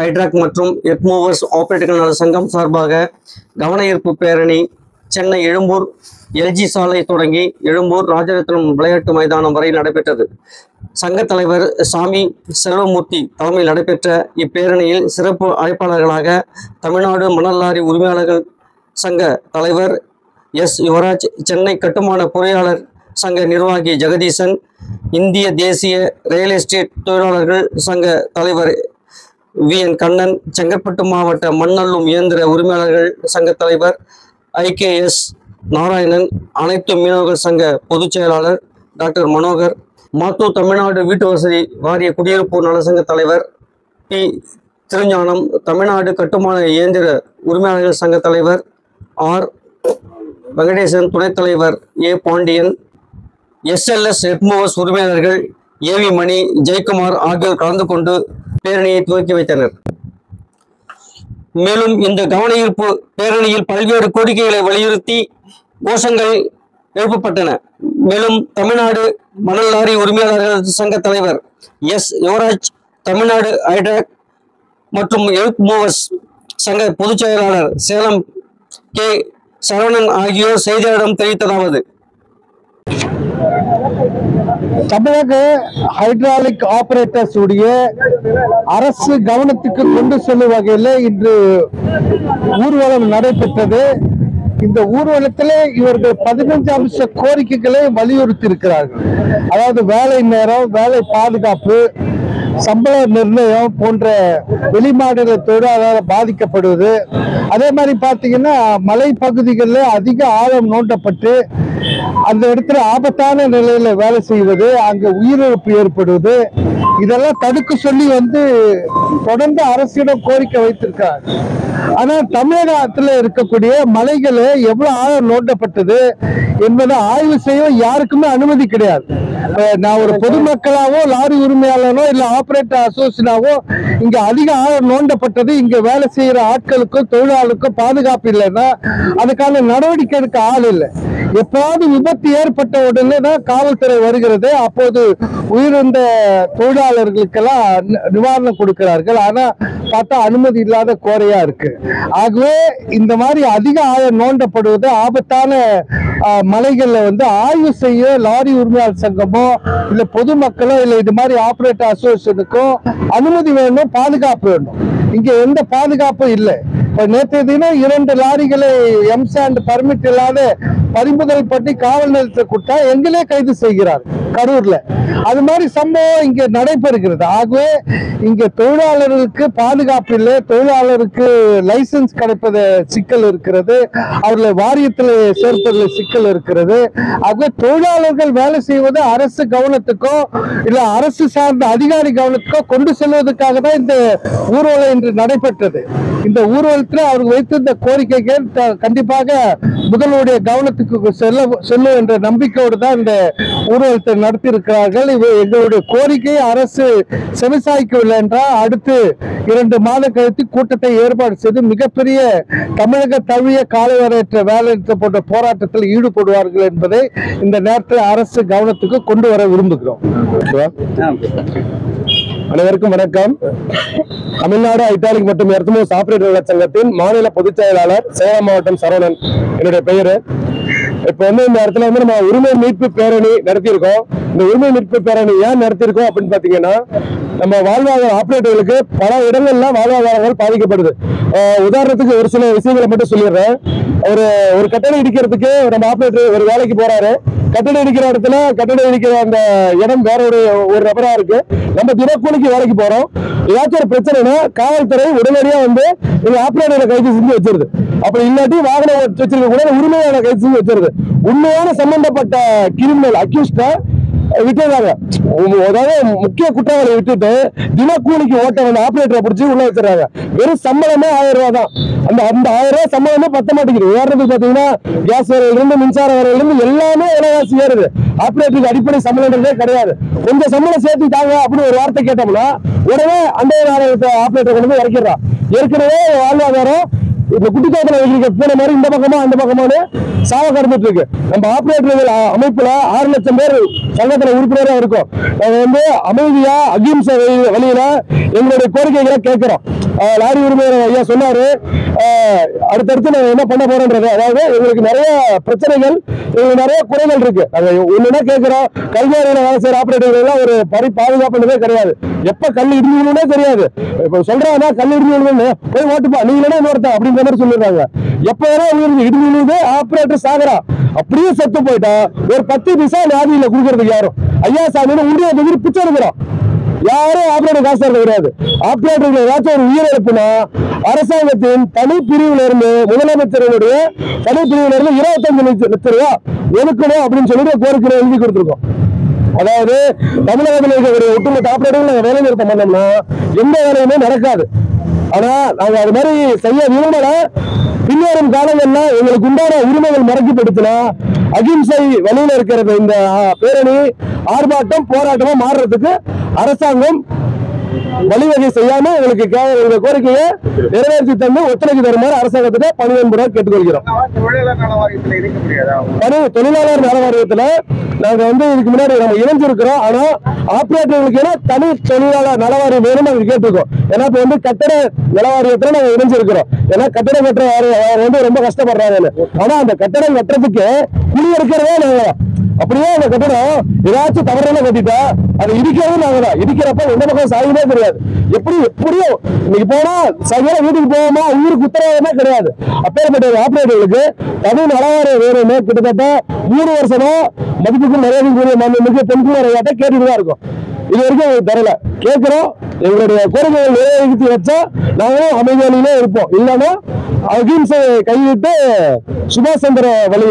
ஐட்ராக் மற்றும் எர்த்மூவர்ஸ் ஆபரேட்டர்கள் நல சங்கம் சார்பாக கவன ஈர்ப்பு பேரணி சென்னை எழும்பூர் எல்ஜி சாலை தொடங்கி எழும்பூர் ராஜரத்னம் விளையாட்டு மைதானம் வரை நடைபெற்றது. சங்க தலைவர் சாமி செல்வமூர்த்தி தலைமையில் நடைபெற்ற இப்பேரணியில் சிறப்பு அழைப்பாளர்களாக தமிழ்நாடு மணல் லாரி உரிமையாளர்கள் சங்க தலைவர் எஸ் யுவராஜ், சென்னை கட்டுமான பொறியாளர் சங்க நிர்வாகி ஜெகதீசன், இந்திய தேசிய ரியல் எஸ்டேட் தொழிலாளர்கள் சங்க தலைவர் வி.என். கண்ணன், செங்கற்பட்டு மாவட்ட மண்ணள்ளும் இயந்திர உரிமையாளர்கள் சங்க தலைவர் ஐ.கே.எஸ். நாராயணன், அனைத்து மீனவர்கள் சங்க பொதுச் செயலாளர் டாக்டர் மனோகர், மாத்தூர் தமிழ்நாடு வீட்டு வசதி வாரிய குடியிருப்பு நலசங்க தலைவர் பி. திருஞானம், தமிழ்நாடு கட்டுமான இயந்திர உரிமையாளர்கள் சங்க தலைவர் ஆர். வெங்கடேசன், துணைத் தலைவர் ஏ. பாண்டியன், எஸ்எல்எஸ் எர்த்மூவர்ஸ் உரிமையாளர்கள் ஏவி மணி, ஜெயக்குமார் ஆகியோர் கலந்து கொண்டு பேரணியை துவக்கி வைத்தனர். மேலும் இந்த கவன ஈர்ப்பு பேரணியில் பல்வேறு கோரிக்கைகளை வலியுறுத்தி கோஷங்கள் எழுப்பப்பட்டன. மேலும் தமிழ்நாடு மணல் லாரி உரிமையாளர்கள் சங்க தலைவர் எஸ். யுவராஜ், தமிழ்நாடு ஐட்ராக் மற்றும் எர்த்மூவர்ஸ் சங்க பொதுச் செயலாளர் சேலம் கே. சரவணன் ஆகியோர் செய்தியாளரிடம் தெரிவித்ததாவது: தமிழக ஹைட்ராலிக் ஆபரேட்டர்ஸ் உடைய அரசு கவனத்துக்கு கொண்டு செல்லும் வகையில் இன்று ஊர்வலம் நடைபெற்றது. இந்த ஊர்வலத்தில் இவர்கள் 15 அம்ச கோரிக்கைகளை வலியுறுத்தி இருக்கிறார்கள். அதாவது வேலை நேரம், வேலை பாதுகாப்பு, சம்பள நிர்ணயம் போன்ற வெளிமாநில தொழிலாளர் பாதிக்கப்படுவது, அதே மாதிரி பார்த்தீங்கன்னா மலை பகுதிகளில் அதிக ஆழம் நோண்டப்பட்டு அந்த இடத்துல ஆபத்தான நிலையில வேலை செய்வது, அங்க உயிரிழப்பு ஏற்படுவது, இதெல்லாம் தடுக்க சொல்லி தொடர்ந்து அரசிடம் கோரிக்கை வைத்திருக்காங்க. ஆனா தமிழகத்தில் இருக்கக்கூடிய மலைகளை எவ்வளவு ஆழம் நோண்டப்பட்டது என்பதை ஆய்வு செய்ய யாருக்குமே அனுமதி கிடையாது. நான் ஒரு பொதுமக்களாவோ லாரி உரிமையாளனோ இல்ல ஆபரேட்டர் அசோசியேஷனாவோ இங்க அதிக ஆழம் நோண்டப்பட்டது, இங்க வேலை செய்யற ஆட்களுக்கும் தொழிலாளருக்கும் பாதுகாப்பு இல்லைன்னா அதுக்கான நடவடிக்கை எடுக்க ஆள் இல்லை. எப்பாவது விபத்து ஏற்பட்ட உடனே தான் காவல்துறை வருகிறது. அப்போது உயிரிழந்த தொழிலாளர்களுக்கெல்லாம் நிவாரணம் கொடுக்கிறார்கள். ஆனா பார்த்தா அனுமதி இல்லாத கோரையா இருக்கு. ஆகவே இந்த மாதிரி அதிக ஆழம் நோண்டப்படுவது ஆபத்தான மலைகள்ல ஆய்வு செய்ய லாரி உரிமையாளர் சங்கமோ இல்ல பொதுமக்களோ இல்ல இது மாதிரி ஆபரேட்டர் அசோசியேஷனுக்கோ அனுமதி வேணும், பாதுகாப்பு வேணும். இங்க எந்த பாதுகாப்பும் இல்லை. நேற்றைய தினம் 2 லாரிகளை எம்சாண்ட் பர்மிட் இல்லாத பறிமுதல் பற்றி காவல் நிலையத்தில் கொடுத்தா எங்களே கைது செய்கிறார் கரூர்ல. அது மாதிரி சம்பவம் இங்க நடைபெறுகிறது. ஆகவே இங்க தொழிலாளர்களுக்கு பாதுகாப்பு இல்லை, தொழிலாளருக்கு லைசன்ஸ் கிடைப்பது சிக்கல் இருக்கிறது, அவர்களை வாரியத்தில் சேர்ப்பதில் சிக்கல் இருக்கிறது. ஆகவே தொழிலாளர்கள் வேலை செய்வது அரசு கவனத்துக்கோ இல்ல அரசு சார்ந்த அதிகாரி கவனத்துக்கோ கொண்டு செல்வதற்காக தான் இந்த ஊர்வலம் இன்று நடைபெற்றது. இந்த ஊர்வலத்தில் அவர்கள் வைத்திருந்த கோரிக்கைகள் கண்டிப்பாக முதல்வருடைய கவனத்துக்கு செல்லும் என்ற நம்பிக்கையோடு தான் இந்த ஊர்வலத்தை நடத்தி இருக்கிறார்கள். எங்களுடைய கோரிக்கை அரசு செவிசாய்க்கவில்லை என்றால் அடுத்து 2 மாதம் கழித்து கூட்டத்தை ஏற்பாடு செய்து மிகப்பெரிய தமிழக தழுவிய காலவரையற்ற வேலைநிறுத்த போன்ற போராட்டத்தில் ஈடுபடுவார்கள் என்பதை இந்த நேரத்தில் அரசு கவனத்துக்கு கொண்டு வர விரும்புகிறோம். அனைவருக்கும் வணக்கம். தமிழ்நாடு ஹைட்ராலிக் மற்றும் எர்த்மூவர்ஸ் ஆபரேட்டர்கள் சங்கத்தின் மாநில பொதுச் செயலாளர் சேலம் மாவட்டம் சரவணன் என்னுடைய பெயரு. இப்ப இந்த இடத்துல நம்ம உரிமை மீட்பு பேரணி நடத்தியிருக்கோம். இந்த உரிமை மீட்பு பேரணி ஏன் நடத்தியிருக்கோம் அப்படின்னு பாத்தீங்கன்னா, நம்ம வாழ்வாதார ஆபரேட்டர்களுக்கு பல இடங்கள்ல வாழ்வாதாரங்கள் பாதிக்கப்படுது. உதாரணத்துக்கு ஒரு சில விஷயங்களை மட்டும் சொல்லிடுறேன். ஒரு கட்டடம் இடிக்கிறதுக்கு நம்ம ஆபரேட்டர் ஒரு வேலைக்கு போறாரு. கட்டடம் இடிக்கிற இடத்துல கட்டடம் இடிக்கிற அந்த இடம் வேற ஒரு நபரா இருக்கு. நம்ம தினக்கூலிக்கு வேலைக்கு போறோம். ஏதாச்சும் ஒரு பிரச்சனைனா காவல்துறை உடனடியா எங்க ஆபரேட்டரை கைது செஞ்சு வச்சிருது. அப்படி இல்லாட்டி வாகனம் வச்சிருக்க கூட உரிமையான கைது செஞ்சு வச்சிருது. உண்மையான சம்பந்தப்பட்ட கிரிமினல் அக்யூஸ்ட விட்டுறாங்க. அதாவது முக்கிய குற்றவாளி விட்டுட்டு தினக்கூலிக்கு ஓட்ட வந்த ஆபரேட்டரை பிடிச்சி உள்ள வச்சிடறாங்க. வெறும் சம்பளமே 1000 ரூபாய் தான். அந்த 1000 ரூபாய் சம்பளமே பத்த மாட்டேங்குது. உதாரணத்துக்கு பாத்தீங்கன்னா கேஸ் வரையில இருந்து மின்சார வரையில இருந்து எல்லாமே விலைவாசி ஏறுது. ஆபரேட்டருக்கு அடிப்படை சம்பளம்ன்றதே கிடையாது. கொஞ்சம் சம்பளம் சேர்த்து தாங்க அப்படின்னு ஒரு வார்த்தை கேட்டோம்னா உடனே அந்த ஆபரேட்டர் கொண்டு போய் இறக்கிடுறான். ஏற்கனவே வாழ்வாதாரம் இந்த குட்டிக்காத்துல வைக்கிற பூனை மாதிரி இந்த பக்கமா அந்த பக்கமானு சாவ கடந்துட்டு இருக்கு. நம்ம ஆபரேட்டர்கள் அமைப்புல 6 லட்சம் பேர் சங்கத்துல உறுப்பினரா இருக்கும். நாங்க அமைதியா அகிம்சை வழியில எங்களுடைய கோரிக்கைகளை கேட்கிறோம். லாரி உரிமையாளர் ஐயா சொன்னாரு, அடுத்தடுத்து நான் என்ன பண்ண போறேன்றது. அதாவது எங்களுக்கு நிறைய பிரச்சனைகள், எங்களுக்கு நிறைய குறைகள் இருக்கு. நாங்க ஒண்ணுன்னா கேட்கிறோம். கல்வியாளர்கள் வேலை செய்யற ஆபரேட்டர்கள் ஒரு பாதுகாப்புன்றதே கிடையாது. எப்ப கல் இடிஞ்சு தெரியாது. இப்ப சொல்றாங்கன்னா கல் இடிஞ்சு போய் ஓட்டுப்பா, நீங்களே இன்னொருத்தா அப்படின்ற மாதிரி சொல்லிடுறாங்க. எப்ப வேணா இடிஞ்சு ஆபரேட்டர் சாகுறா, அப்படியே செத்து போயிட்டா ஒரு 10 பைசா லாரியில குடுக்கறதுக்கு யாரும் ஐயா சாமி உண்டிய தொகுதி பிச்சை எடுக்கிறோம். யாரும் ஆபரேட்டர் காசு தர கிடையாது. ஆபரேட்டர்கள் ஏதாச்சும் ஒரு உயிரிழப்புனா அரசாங்கத்தின் தனி பிரிவுல இருந்து, முதலமைச்சருடைய தனி பிரிவுல இருந்து 25 லட்சம் ரூபாய் ஒதுக்கணும் அப்படின்னு சொல்லிட்டு கோரிக்கை எழுதி கொடுத்துருக்கோம். அதாவது தமிழகத்தில் இருக்கிற ஒட்டுமொத்த ஆபரேட்டர்கள் நாங்கள் வேலை நிறுத்தம் பண்ணோம்னா எந்த வேலையுமே நடக்காது. ஆனா நாங்க அது மாதிரி செய்ய விரும்பல. பின்வரும் காலங்கள்ல எங்களுக்கு உண்டான உரிமைகள் மறைக்கப்படுத்தினா அகிம்சை வழியில இருக்கிற இந்த பேரணி ஆர்ப்பாட்டம் போராட்டமா மாறுறதுக்கு அரசாங்கம் வழிவகை செய்யாம எங்களுக்கு கோரிக்கையை நிறைவேற்றி தந்து ஒத்துழைப்பு தருமாறு அரசாங்கத்திட்ட பணியன்புடன் கேட்டுக்கொள்கிறோம். தொழிலாளர் நல வாரியத்துல நாங்க இதுக்கு முன்னாடி நம்ம இணைஞ்சிருக்கிறோம். ஆனா ஆபரேட்டர்களுக்கு தனி தொழிலாளர் நல வாரியம் வேணும் நாங்க கேட்டிருக்கோம். ஏன்னா இப்ப கட்டட நல வாரியத்துல நாங்க இணைஞ்சிருக்கிறோம். ஏன்னா கட்டடம் கட்டுற ரொம்ப கஷ்டப்படுறாங்க. ஆனா அந்த கட்டடம் கட்டுறதுக்கு குழி எடுக்கிறதே நாங்க. அப்படியே அந்த கட்டடம் ஏதாச்சும் தவறான கட்டிட்டா அதை இடிக்கிறதும் நாங்க தான். இடிக்கிறப்ப எந்த பக்கம் சாயுமே தெரியாது. எப்படியோ இன்னைக்கு போனா சரியா வீட்டுக்கு போவோமா, உயிருக்கு உத்தரவாதமே கிடையாது. அப்பேற்பட்ட ஆபரேட்டர்களுக்கு தனி நலவாரியம் வேணுமே. கிட்டத்தட்ட 3 வருஷமா மதிப்புக்கும் மரியாதைக்குரிய மாநிலங்களுக்கு பெண்குமார் ஐயாட்ட கேட்டுதான் இருக்கோம். இது வரைக்கும் தரல. கேட்கிறோம். எங்களுடைய கோரிக்கைகள் நிறைவேற்றி வச்சா நாங்களும் அமைதியானே இருப்போம். இல்லைன்னா அகிம்சை கைவிட்டு சுபாஷ் சந்திர வழி